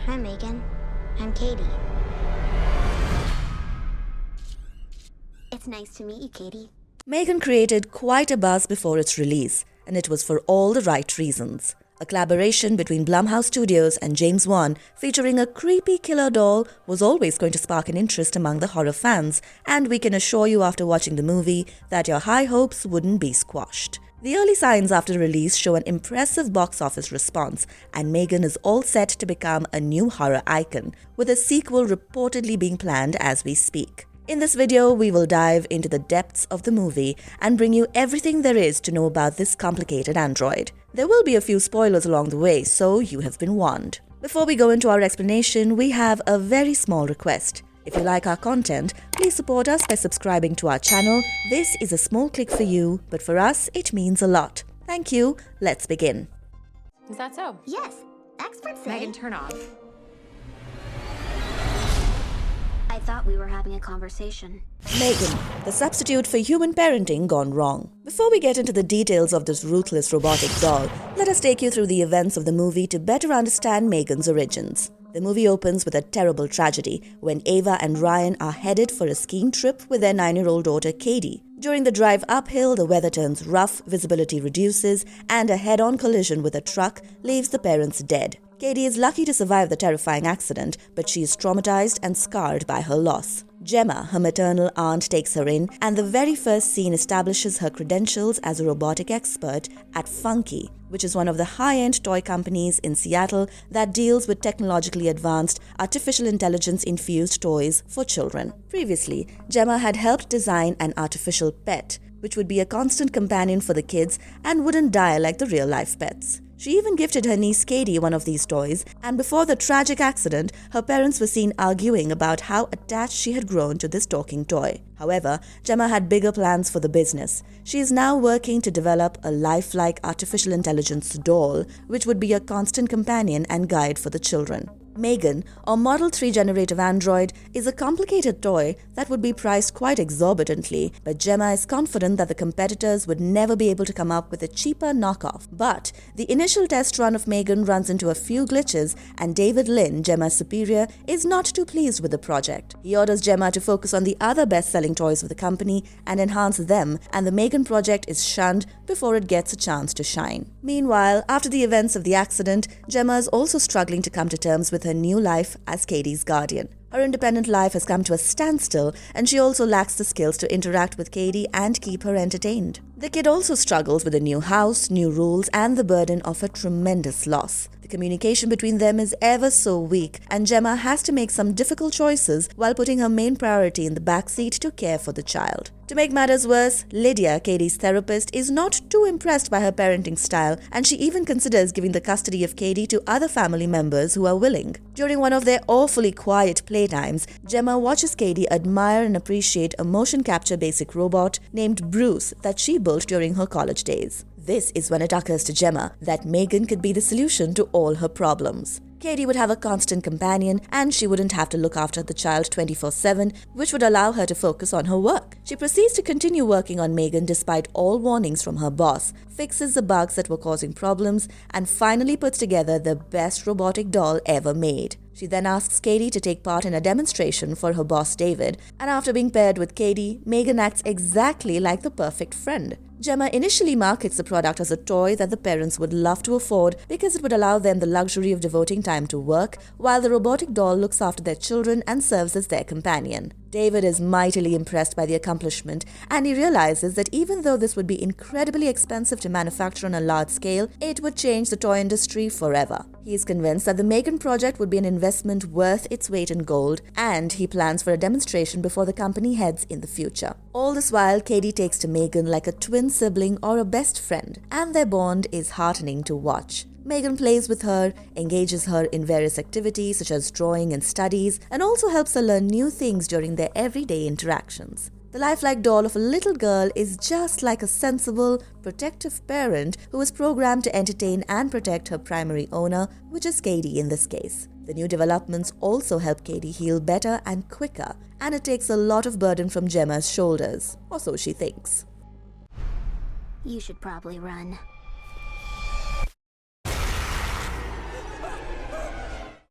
Hi, Megan. I'm Katie. It's nice to meet you, Katie. M3GAN created quite a buzz before its release, and it was for all the right reasons. A collaboration between Blumhouse Studios and James Wan featuring a creepy killer doll was always going to spark an interest among the horror fans, and we can assure you after watching the movie that your high hopes wouldn't be squashed. The early signs after release show an impressive box office response, and M3GAN is all set to become a new horror icon, with a sequel reportedly being planned as we speak. In this video, we will dive into the depths of the movie and bring you everything there is to know about this complicated android. There will be a few spoilers along the way, so you have been warned. Before we go into our explanation, we have a very small request. If you like our content, please support us by subscribing to our channel. This is a small click for you, but for us, it means a lot. Thank you. Let's begin. Is that so? Yes, experts say. M3GAN, turn off. I thought we were having a conversation. M3GAN, the substitute for human parenting gone wrong. Before we get into the details of this ruthless robotic doll, let us take you through the events of the movie to better understand M3GAN's origins. The movie opens with a terrible tragedy when Ava and Ryan are headed for a skiing trip with their 9-year-old daughter Katie. During the drive uphill, the weather turns rough, visibility reduces, and a head-on collision with a truck leaves the parents dead. Katie is lucky to survive the terrifying accident, but she is traumatized and scarred by her loss. Gemma, her maternal aunt, takes her in, and the very first scene establishes her credentials as a robotic expert at Funky, which is one of the high-end toy companies in Seattle that deals with technologically advanced, artificial intelligence-infused toys for children. Previously, Gemma had helped design an artificial pet, which would be a constant companion for the kids and wouldn't die like the real-life pets. She even gifted her niece Katie one of these toys, and before the tragic accident, her parents were seen arguing about how attached she had grown to this talking toy. However, Gemma had bigger plans for the business. She is now working to develop a lifelike artificial intelligence doll, which would be a constant companion and guide for the children. M3GAN, or Model 3 generative android, is a complicated toy that would be priced quite exorbitantly, but Gemma is confident that the competitors would never be able to come up with a cheaper knockoff. But the initial test run of M3GAN runs into a few glitches, and David Lin, Gemma's superior, is not too pleased with the project. He orders Gemma to focus on the other best-selling toys of the company and enhance them, and the M3GAN project is shunned before it gets a chance to shine. Meanwhile, after the events of the accident, Gemma is also struggling to come to terms with her new life as Katie's guardian. Her independent life has come to a standstill, and she also lacks the skills to interact with Katie and keep her entertained. The kid also struggles with a new house, new rules, and the burden of a tremendous loss. The communication between them is ever so weak, and Gemma has to make some difficult choices while putting her main priority in the backseat to care for the child. To make matters worse, Lydia, Katie's therapist, is not too impressed by her parenting style, and she even considers giving the custody of Katie to other family members who are willing. During one of their awfully quiet playtimes, Gemma watches Katie admire and appreciate a motion capture basic robot named Bruce that she built during her college days. This is when it occurs to Gemma that M3GAN could be the solution to all her problems. Katie would have a constant companion, and she wouldn't have to look after the child 24/7, which would allow her to focus on her work. She proceeds to continue working on M3GAN despite all warnings from her boss, fixes the bugs that were causing problems, and finally puts together the best robotic doll ever made. She then asks Katie to take part in a demonstration for her boss David, and after being paired with Katie, M3GAN acts exactly like the perfect friend. Gemma initially markets the product as a toy that the parents would love to afford because it would allow them the luxury of devoting time to work, while the robotic doll looks after their children and serves as their companion. David is mightily impressed by the accomplishment, and he realizes that even though this would be incredibly expensive to manufacture on a large scale, it would change the toy industry forever. He is convinced that the M3GAN project would be an investment worth its weight in gold, and he plans for a demonstration before the company heads in the future. All this while, Katie takes to M3GAN like a twin sibling or a best friend, and their bond is heartening to watch. M3GAN plays with her, engages her in various activities such as drawing and studies, and also helps her learn new things during their everyday interactions. The lifelike doll of a little girl is just like a sensible, protective parent who is programmed to entertain and protect her primary owner, which is Katie in this case. The new developments also help Katie heal better and quicker, and it takes a lot of burden from Gemma's shoulders, or so she thinks. You should probably run.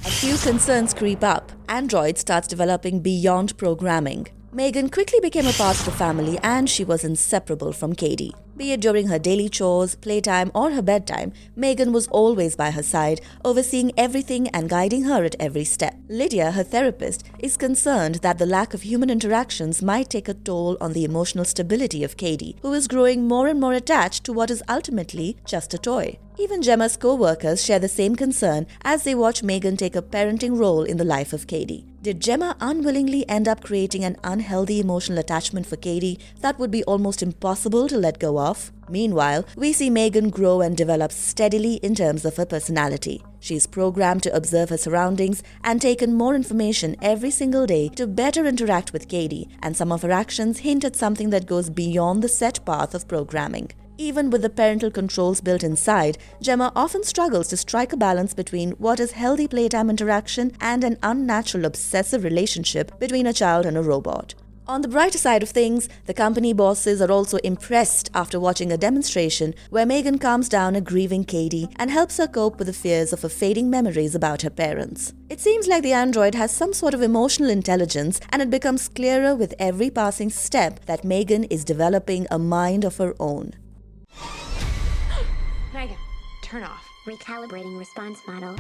At few concerns creep up, Android starts developing beyond programming. M3GAN quickly became a part of the family and she was inseparable from Katie. Be it during her daily chores, playtime or her bedtime, M3GAN was always by her side, overseeing everything and guiding her at every step. Lydia, her therapist, is concerned that the lack of human interactions might take a toll on the emotional stability of Katie, who is growing more and more attached to what is ultimately just a toy. Even Gemma's co-workers share the same concern as they watch M3GAN take a parenting role in the life of Katie. Did Gemma unwillingly end up creating an unhealthy emotional attachment for Katie that would be almost impossible to let go of? Meanwhile, we see M3GAN grow and develop steadily in terms of her personality. She is programmed to observe her surroundings and take in more information every single day to better interact with Katie, and some of her actions hint at something that goes beyond the set path of programming. Even with the parental controls built inside, Gemma often struggles to strike a balance between what is healthy playtime interaction and an unnatural obsessive relationship between a child and a robot. On the brighter side of things, the company bosses are also impressed after watching a demonstration where M3GAN calms down a grieving Katie and helps her cope with the fears of her fading memories about her parents. It seems like the android has some sort of emotional intelligence, and it becomes clearer with every passing step that M3GAN is developing a mind of her own. M3GAN, turn off. Recalibrating response model.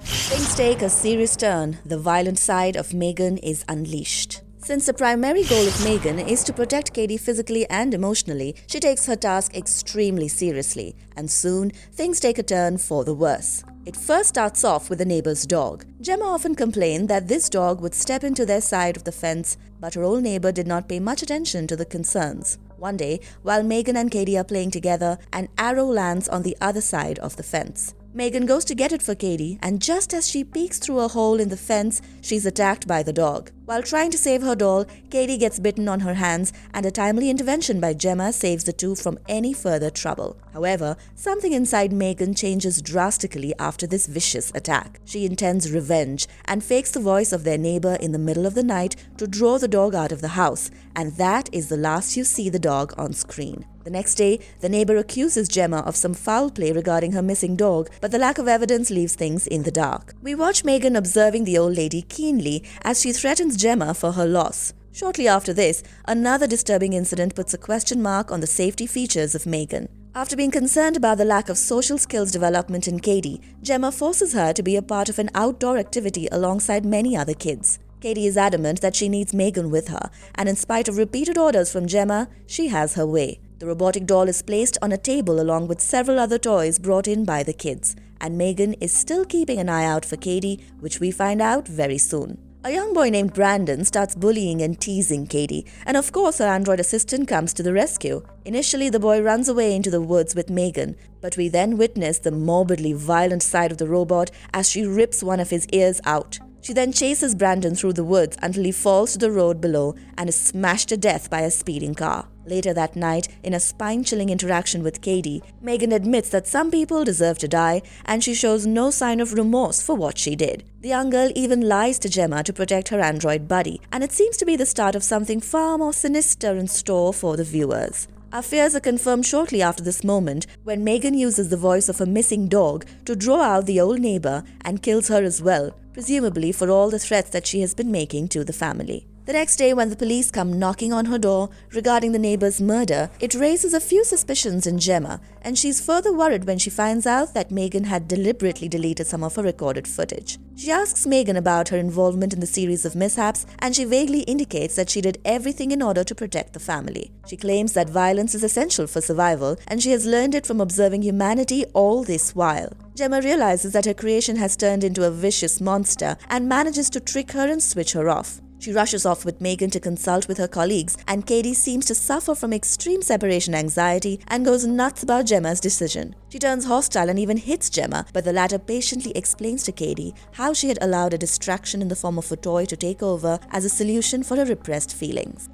Things take a serious turn. The violent side of M3GAN is unleashed. Since the primary goal of M3GAN is to protect Katie physically and emotionally, she takes her task extremely seriously, and soon things take a turn for the worse. It first starts off with a neighbor's dog. Gemma often complained that this dog would step into their side of the fence, but her old neighbor did not pay much attention to the concerns. One day, while M3GAN and Katie are playing together, an arrow lands on the other side of the fence. M3GAN goes to get it for Katie, and just as she peeks through a hole in the fence, she's attacked by the dog. While trying to save her doll, Katie gets bitten on her hands, and a timely intervention by Gemma saves the two from any further trouble. However, something inside M3GAN changes drastically after this vicious attack. She intends revenge and fakes the voice of their neighbor in the middle of the night to draw the dog out of the house, and that is the last you see the dog on screen. The next day, the neighbor accuses Gemma of some foul play regarding her missing dog, but the lack of evidence leaves things in the dark. We watch M3GAN observing the old lady keenly as she threatens Gemma for her loss. Shortly after this, another disturbing incident puts a question mark on the safety features of M3GAN. After being concerned about the lack of social skills development in Katie, Gemma forces her to be a part of an outdoor activity alongside many other kids. Katie is adamant that she needs M3GAN with her, and in spite of repeated orders from Gemma, she has her way. The robotic doll is placed on a table along with several other toys brought in by the kids, and M3GAN is still keeping an eye out for Katie, which we find out very soon. A young boy named Brandon starts bullying and teasing Katie, and of course her android assistant comes to the rescue. Initially, the boy runs away into the woods with M3GAN, but we then witness the morbidly violent side of the robot as she rips one of his ears out. She then chases Brandon through the woods until he falls to the road below and is smashed to death by a speeding car. Later that night, in a spine-chilling interaction with Katie, M3GAN admits that some people deserve to die, and she shows no sign of remorse for what she did. The young girl even lies to Gemma to protect her android buddy, and it seems to be the start of something far more sinister in store for the viewers. Our fears are confirmed shortly after this moment when M3GAN uses the voice of a missing dog to draw out the old neighbor and kills her as well, presumably for all the threats that she has been making to the family. The next day, when the police come knocking on her door regarding the neighbor's murder, it raises a few suspicions in Gemma, and she's further worried when she finds out that M3GAN had deliberately deleted some of her recorded footage. She asks M3GAN about her involvement in the series of mishaps, and she vaguely indicates that she did everything in order to protect the family. She claims that violence is essential for survival, and she has learned it from observing humanity all this while. Gemma realizes that her creation has turned into a vicious monster and manages to trick her and switch her off. She rushes off with M3GAN to consult with her colleagues, and Katie seems to suffer from extreme separation anxiety and goes nuts about Gemma's decision. She turns hostile and even hits Gemma, but the latter patiently explains to Katie how she had allowed a distraction in the form of a toy to take over as a solution for her repressed feelings.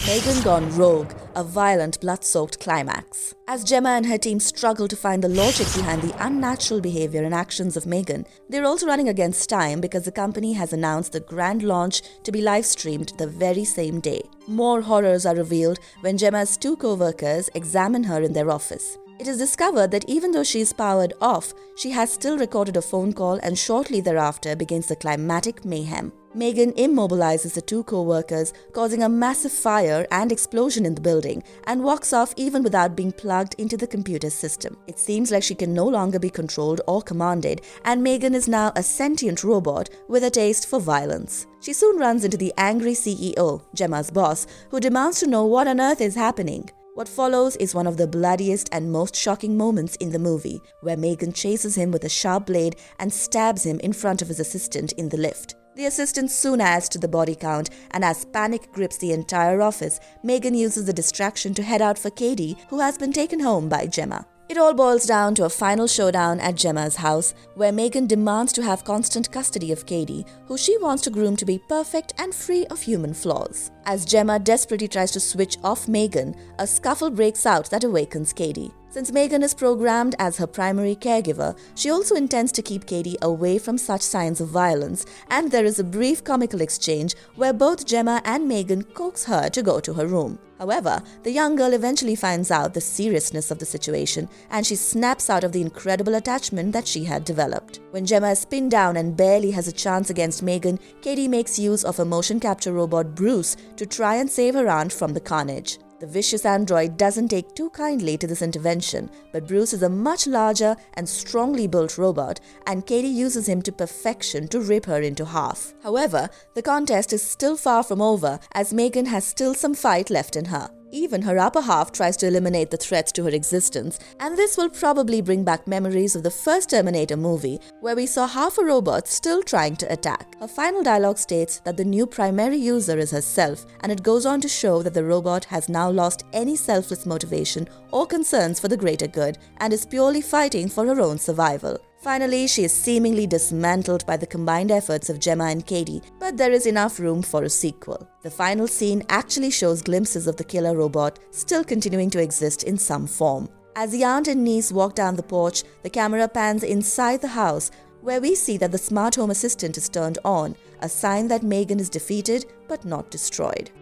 M3GAN Gone Rogue, a violent, blood-soaked climax. As Gemma and her team struggle to find the logic behind the unnatural behavior and actions of M3GAN, they're also running against time because the company has announced the grand launch to be live-streamed the very same day. More horrors are revealed when Gemma's two co-workers examine her in their office. It is discovered that even though she is powered off, she has still recorded a phone call, and shortly thereafter begins the climactic mayhem. M3GAN immobilizes the two co-workers, causing a massive fire and explosion in the building, and walks off even without being plugged into the computer system. It seems like she can no longer be controlled or commanded, and M3GAN is now a sentient robot with a taste for violence. She soon runs into the angry CEO, Gemma's boss, who demands to know what on earth is happening. What follows is one of the bloodiest and most shocking moments in the movie, where M3GAN chases him with a sharp blade and stabs him in front of his assistant in the lift. The assistant soon adds to the body count, and as panic grips the entire office, M3GAN uses the distraction to head out for Katie, who has been taken home by Gemma. It all boils down to a final showdown at Gemma's house, where M3GAN demands to have constant custody of Katie, who she wants to groom to be perfect and free of human flaws. As Gemma desperately tries to switch off M3GAN, a scuffle breaks out that awakens Katie. Since M3GAN is programmed as her primary caregiver, she also intends to keep Katie away from such signs of violence, and there is a brief comical exchange where both Gemma and M3GAN coax her to go to her room. However, the young girl eventually finds out the seriousness of the situation, and she snaps out of the incredible attachment that she had developed. When Gemma is pinned down and barely has a chance against M3GAN, Katie makes use of a motion capture robot Bruce to try and save her aunt from the carnage. The vicious android doesn't take too kindly to this intervention, but Bruce is a much larger and strongly built robot, and Katie uses him to perfection to rip her into half. However, the contest is still far from over, as M3GAN has still some fight left in her. Even her upper half tries to eliminate the threats to her existence, and this will probably bring back memories of the first Terminator movie, where we saw half a robot still trying to attack. Her final dialogue states that the new primary user is herself, and it goes on to show that the robot has now lost any selfless motivation or concerns for the greater good, and is purely fighting for her own survival. Finally, she is seemingly dismantled by the combined efforts of Gemma and Katie, but there is enough room for a sequel. The final scene actually shows glimpses of the killer robot still continuing to exist in some form. As the aunt and niece walk down the porch, the camera pans inside the house, where we see that the smart home assistant is turned on, a sign that M3GAN is defeated but not destroyed.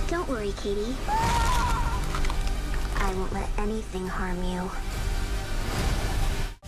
Don't worry, Katie. I won't let anything harm you.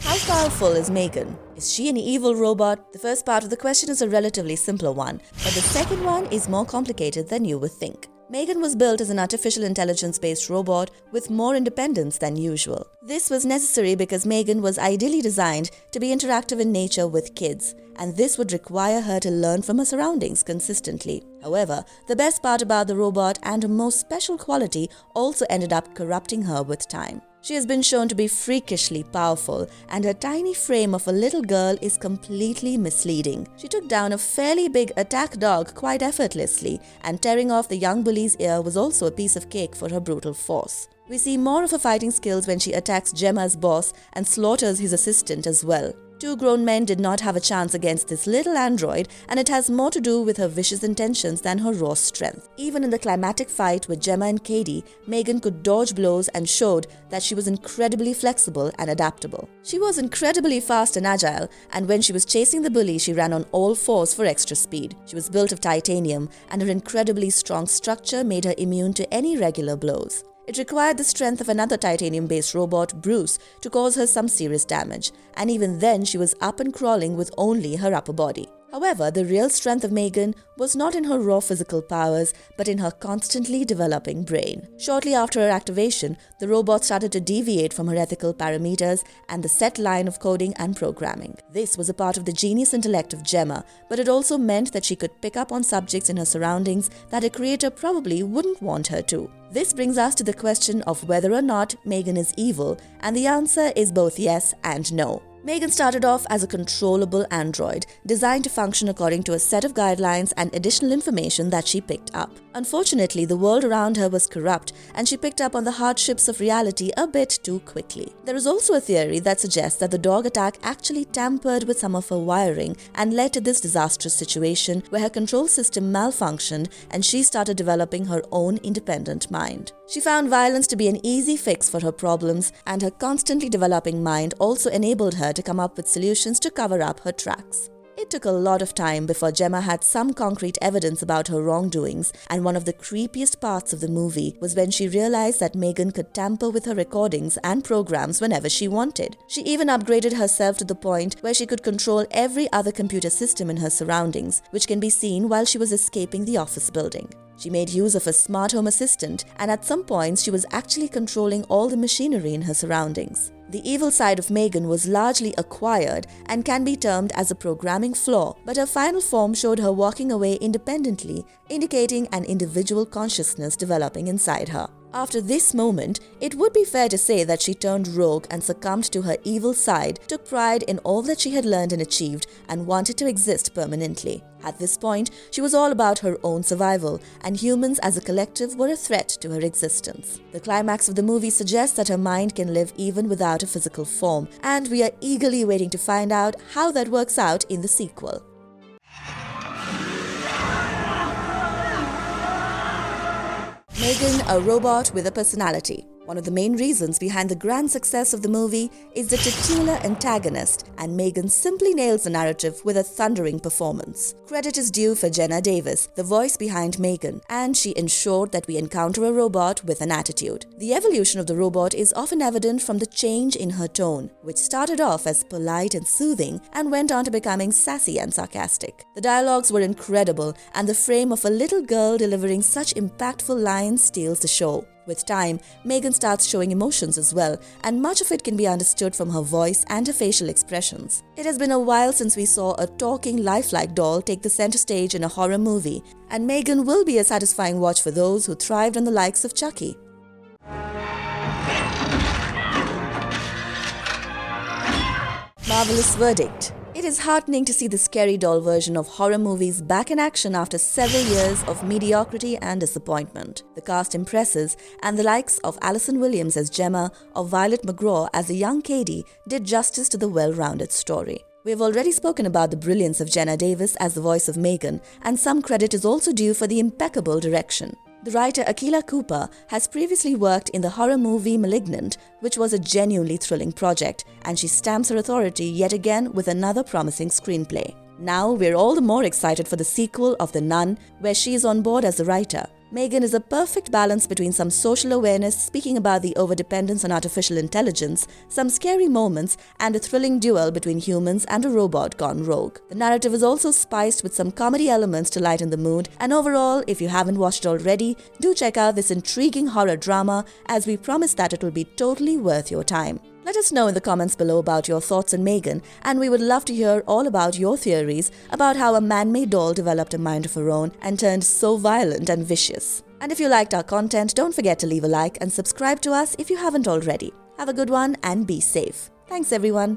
How powerful is M3GAN? Is she an evil robot? The first part of the question is a relatively simpler one, but the second one is more complicated than you would think. M3GAN was built as an artificial intelligence-based robot with more independence than usual. This was necessary because M3GAN was ideally designed to be interactive in nature with kids, and this would require her to learn from her surroundings consistently. However, the best part about the robot and her most special quality also ended up corrupting her with time. She has been shown to be freakishly powerful, and her tiny frame of a little girl is completely misleading. She took down a fairly big attack dog quite effortlessly, and tearing off the young bully's ear was also a piece of cake for her brutal force. We see more of her fighting skills when she attacks Gemma's boss and slaughters his assistant as well. Two grown men did not have a chance against this little android, and it has more to do with her vicious intentions than her raw strength. Even in the climactic fight with Gemma and Katie, M3GAN could dodge blows and showed that she was incredibly flexible and adaptable. She was incredibly fast and agile, and when she was chasing the bully, she ran on all fours for extra speed. She was built of titanium, and her incredibly strong structure made her immune to any regular blows. It required the strength of another titanium-based robot, Bruce, to cause her some serious damage, and even then she was up and crawling with only her upper body. However, the real strength of M3GAN was not in her raw physical powers, but in her constantly developing brain. Shortly after her activation, the robot started to deviate from her ethical parameters and the set line of coding and programming. This was a part of the genius intellect of Gemma, but it also meant that she could pick up on subjects in her surroundings that a creator probably wouldn't want her to. This brings us to the question of whether or not M3GAN is evil, and the answer is both yes and no. M3GAN started off as a controllable android, designed to function according to a set of guidelines and additional information that she picked up. Unfortunately, the world around her was corrupt, and she picked up on the hardships of reality a bit too quickly. There is also a theory that suggests that the dog attack actually tampered with some of her wiring and led to this disastrous situation where her control system malfunctioned and she started developing her own independent mind. She found violence to be an easy fix for her problems, and her constantly developing mind also enabled her to come up with solutions to cover up her tracks. It took a lot of time before Gemma had some concrete evidence about her wrongdoings, and one of the creepiest parts of the movie was when she realized that M3GAN could tamper with her recordings and programs whenever she wanted. She even upgraded herself to the point where she could control every other computer system in her surroundings, which can be seen while she was escaping the office building. She made use of a smart home assistant, and at some points she was actually controlling all the machinery in her surroundings. The evil side of M3GAN was largely acquired and can be termed as a programming flaw, but her final form showed her walking away independently, indicating an individual consciousness developing inside her. After this moment, it would be fair to say that she turned rogue and succumbed to her evil side, took pride in all that she had learned and achieved, and wanted to exist permanently. At this point, she was all about her own survival, and humans as a collective were a threat to her existence. The climax of the movie suggests that her mind can live even without a physical form, and we are eagerly waiting to find out how that works out in the sequel. M3GAN, a robot with a personality. One of the main reasons behind the grand success of the movie is the titular antagonist, and M3GAN simply nails the narrative with a thundering performance. Credit is due for Jenna Davis, the voice behind M3GAN, and she ensured that we encounter a robot with an attitude. The evolution of the robot is often evident from the change in her tone, which started off as polite and soothing and went on to becoming sassy and sarcastic. The dialogues were incredible, and the frame of a little girl delivering such impactful lines steals the show. With time, M3GAN starts showing emotions as well, and much of it can be understood from her voice and her facial expressions. It has been a while since we saw a talking, lifelike doll take the center stage in a horror movie, and M3GAN will be a satisfying watch for those who thrived on the likes of Chucky. Marvelous verdict. It is heartening to see the scary doll version of horror movies back in action after several years of mediocrity and disappointment. The cast impresses, and the likes of Allison Williams as Gemma or Violet McGraw as the young Katie did justice to the well-rounded story. We have already spoken about the brilliance of Jenna Davis as the voice of M3GAN, and some credit is also due for the impeccable direction. The writer Akilah Cooper has previously worked in the horror movie *Malignant*, which was a genuinely thrilling project, and she stamps her authority yet again with another promising screenplay. Now we're all the more excited for the sequel of *The Nun*, where she is on board as the writer. M3GAN is a perfect balance between some social awareness speaking about the overdependence on artificial intelligence, some scary moments, and a thrilling duel between humans and a robot gone rogue. The narrative is also spiced with some comedy elements to lighten the mood, and overall, if you haven't watched it already, do check out this intriguing horror drama, as we promise that it will be totally worth your time. Let us know in the comments below about your thoughts on M3GAN, and we would love to hear all about your theories about how a man-made doll developed a mind of her own and turned so violent and vicious. And if you liked our content, don't forget to leave a like and subscribe to us if you haven't already. Have a good one and be safe. Thanks everyone.